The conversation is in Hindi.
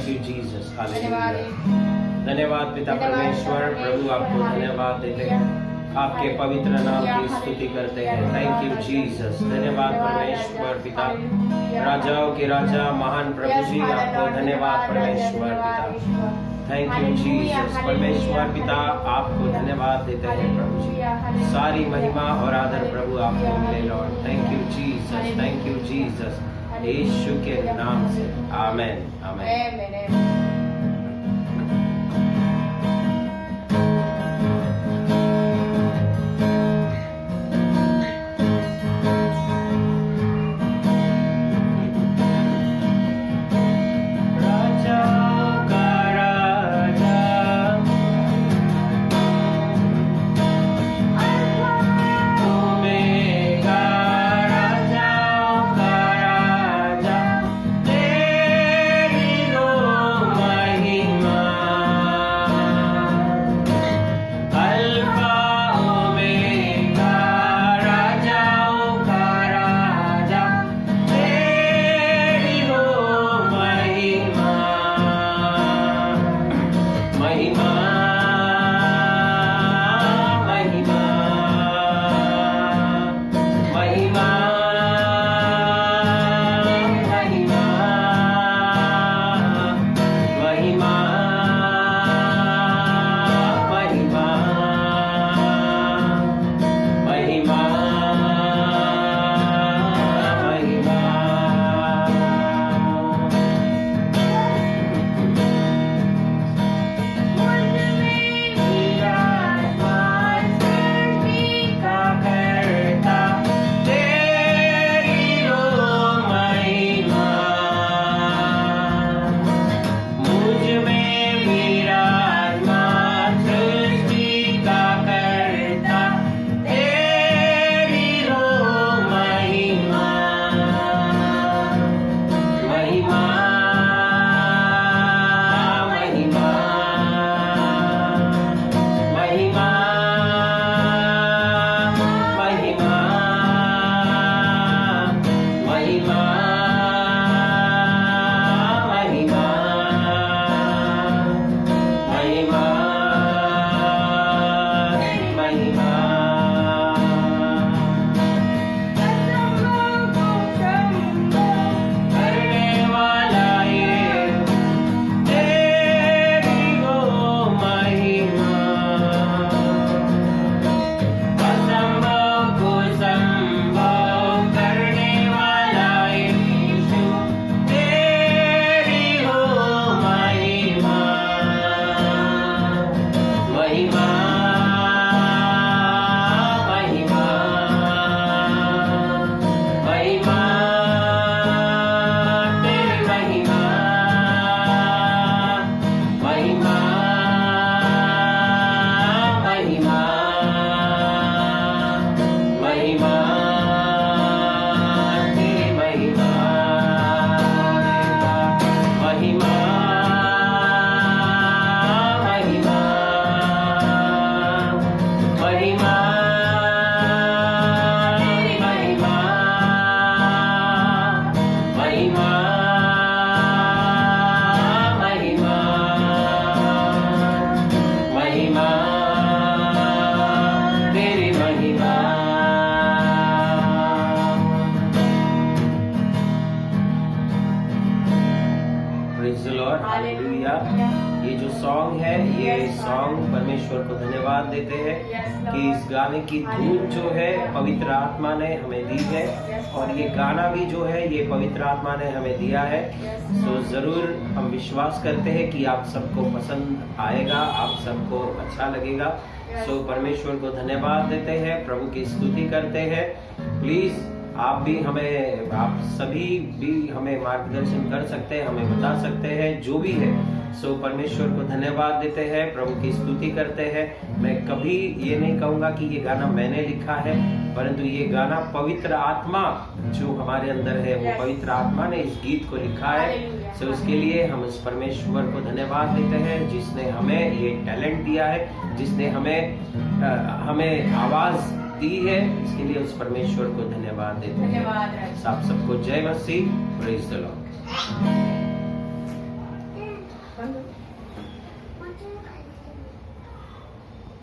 Thank you Jesus, hallelujah. धन्यवाद पिता परमेश्वर, प्रभु आपको धन्यवाद देते हैं, आपके पवित्र नाम की स्तुति करते हैं। Thank you Jesus. धन्यवाद परमेश्वर पिता, राजाओं के राजा महान प्रभु जी, आपको धन्यवाद परमेश्वर पिता। Thank you Jesus. परमेश्वर पिता आपको धन्यवाद देते हैं प्रभु जी, सारी महिमा और आदर प्रभु आपको मिले lord. Thank you Jesus, thank you Jesus, यीशु के नाम से आमेन, आमेन। ये जो सॉन्ग है, ये सॉन्ग परमेश्वर को धन्यवाद देते हैं कि इस गाने की धुन जो है पवित्र आत्मा ने हमें दी है, और ये गाना भी जो है ये पवित्र आत्मा ने हमें दिया है। सो जरूर हम विश्वास करते हैं कि आप सबको पसंद आएगा, आप सबको अच्छा लगेगा। सो परमेश्वर को धन्यवाद देते हैं, प्रभु की स्तुति करते हैं। प्लीज आप सभी भी हमें मार्गदर्शन कर सकते हैं, हमें बता सकते हैं जो भी है। सो परमेश्वर को धन्यवाद देते हैं, प्रभु की स्तुति करते हैं। मैं कभी ये नहीं कहूँगा कि ये गाना मैंने लिखा है, परंतु ये गाना पवित्र आत्मा जो हमारे अंदर है, वो पवित्र आत्मा ने इस गीत को लिखा है। सो उसके लिए हम इस परमेश्वर को धन्यवाद देते हैं जिसने हमें ये टैलेंट दिया है, जिसने हमें आवाज दी है। इसके लिए उस परमेश्वर को धन्यवाद देते हैं। आप सबको जय मसीह, प्रेज द लॉर्ड। कौन सा?